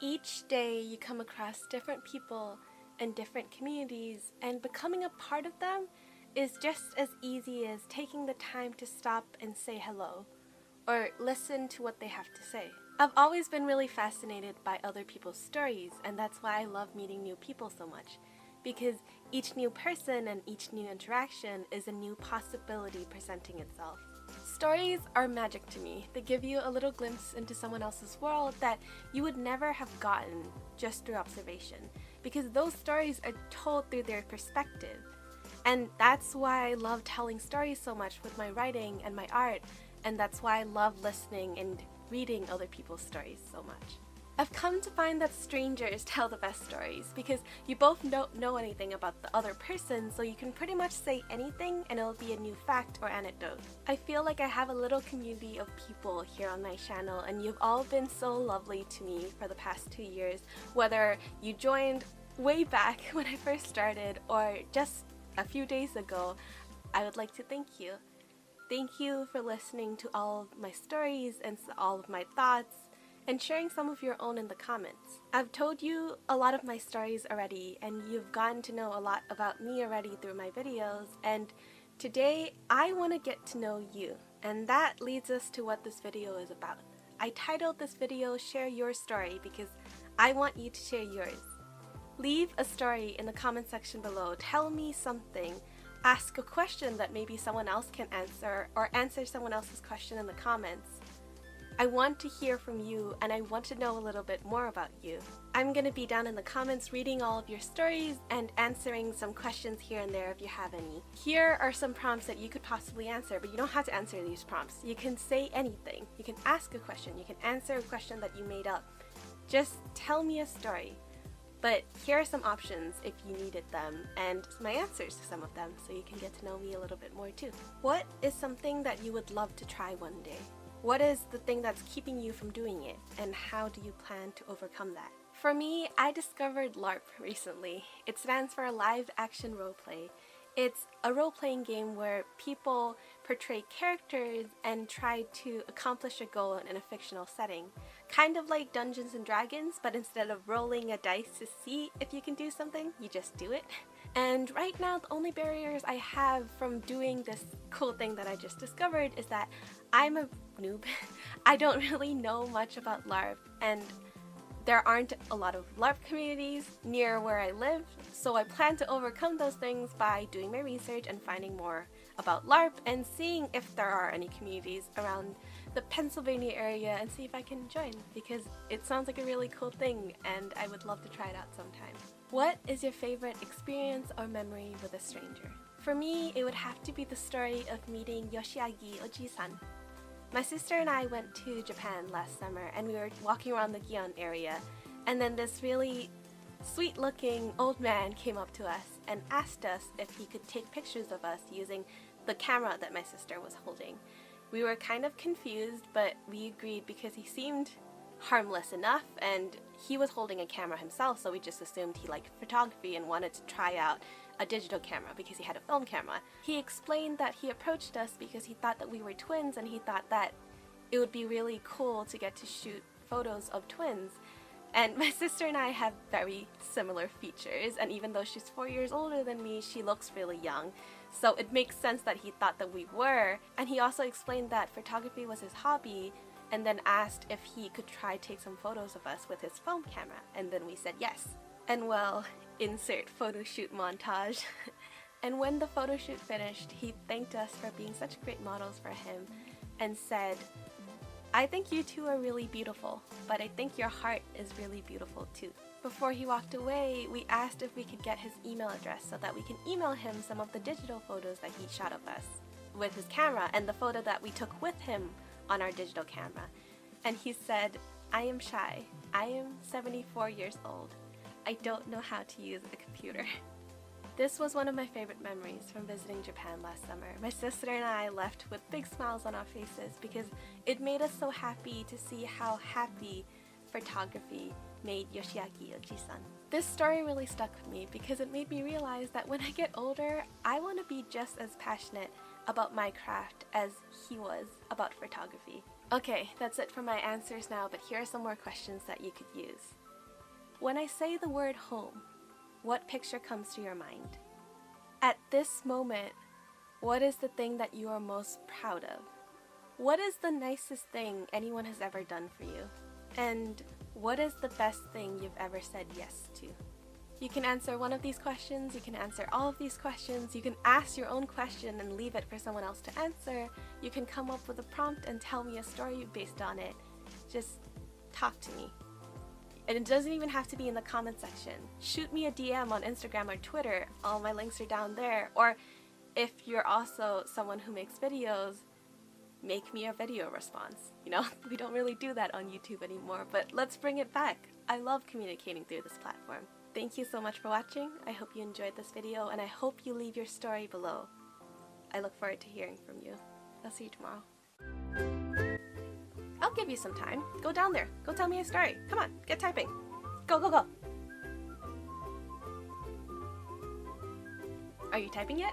Each day you come across different people in different communities, and becoming a part of them is just as easy as taking the time to stop and say hello, or listen to what they have to say. I've always been really fascinated by other people's stories, and that's why I love meeting new people so much, because each new person and each new interaction is a new possibility presenting itself. Stories are magic to me. They give you a little glimpse into someone else's world that you would never have gotten just through observation, because those stories are told through their perspective. And that's why I love telling stories so much with my writing and my art, and that's why I love listening and reading other people's stories so much. I've come to find that strangers tell the best stories because you both don't know anything about the other person, so you can pretty much say anything and it'll be a new fact or anecdote. I feel like I have a little community of people here on my channel, and you've all been so lovely to me for the past 2 years, whether you joined way back when I first started or just a few days ago. I would like to thank you. Thank you for listening to all of my stories and all of my thoughts, and sharing some of your own in the comments. I've told you a lot of my stories already, and you've gotten to know a lot about me already through my videos, and today I want to get to know you, and that leads us to what this video is about. I titled this video Share Your Story because I want you to share yours. Leave a story in the comment section below. Tell me something. Ask a question that maybe someone else can answer, or answer someone else's question in the comments. I want to hear from you, and I want to know a little bit more about you. I'm going to be down in the comments reading all of your stories and answering some questions here and there if you have any. Here are some prompts that you could possibly answer, but you don't have to answer these prompts. You can say anything. You can ask a question. You can answer a question that you made up. Just tell me a story. But here are some options if you needed them, and my answers to some of them, so you can get to know me a little bit more too. What is something that you would love to try one day? What is the thing that's keeping you from doing it, and how do you plan to overcome that? For me, I discovered LARP recently. It stands for Live Action Roleplay. It's a role-playing game where people portray characters and try to accomplish a goal in a fictional setting. Kind of like Dungeons and Dragons, but instead of rolling a dice to see if you can do something, you just do it. And right now, the only barriers I have from doing this cool thing that I just discovered is that I'm a noob. I don't really know much about LARP, and there aren't a lot of LARP communities near where I live, so I plan to overcome those things by doing my research and finding more about LARP and seeing if there are any communities around the Pennsylvania area and see if I can join, because it sounds like a really cool thing and I would love to try it out sometime. What is your favorite experience or memory with a stranger? For me, it would have to be the story of meeting Yoshiaki Oji-san. My sister and I went to Japan last summer, and we were walking around the Gion area, and then this really sweet looking old man came up to us and asked us if he could take pictures of us using the camera that my sister was holding. We were kind of confused, but we agreed because he seemed harmless enough, and he was holding a camera himself, so we just assumed he liked photography and wanted to try out a digital camera because he had a film camera. He explained that he approached us because he thought that we were twins, and he thought that it would be really cool to get to shoot photos of twins. And my sister and I have very similar features, and even though she's 4 years older than me, she looks really young. So it makes sense that he thought that we were. And he also explained that photography was his hobby, and then asked if he could try take some photos of us with his film camera, and then we said yes. And well, insert photo shoot montage. And when the photo shoot finished, he thanked us for being such great models for him and said, "I think you two are really beautiful, but I think your heart is really beautiful too." Before he walked away, we asked if we could get his email address so that we can email him some of the digital photos that he shot of us with his camera, and the photo that we took with him on our digital camera. And he said, "I am shy. I am 74 years old. I don't know how to use a computer." This was one of my favorite memories from visiting Japan last summer. My sister and I left with big smiles on our faces because it made us so happy to see how happy photography made Yoshiaki Oji-san. This story really stuck with me because it made me realize that when I get older, I want to be just as passionate about my craft as he was about photography. Okay, that's it for my answers now, but here are some more questions that you could use. When I say the word home, what picture comes to your mind? At this moment, what is the thing that you are most proud of? What is the nicest thing anyone has ever done for you? And what is the best thing you've ever said yes to? You can answer one of these questions, you can answer all of these questions, you can ask your own question and leave it for someone else to answer. You can come up with a prompt and tell me a story based on it. Just talk to me. And it doesn't even have to be in the comment section. Shoot me a DM on Instagram or Twitter. All my links are down there. Or if you're also someone who makes videos, make me a video response. You know, we don't really do that on YouTube anymore, but let's bring it back. I love communicating through this platform. Thank you so much for watching. I hope you enjoyed this video, and I hope you leave your story below. I look forward to hearing from you. I'll see you tomorrow. I'll give you some time. Go down there. Go tell me a story. Come on, get typing. Go, go, go. Are you typing yet?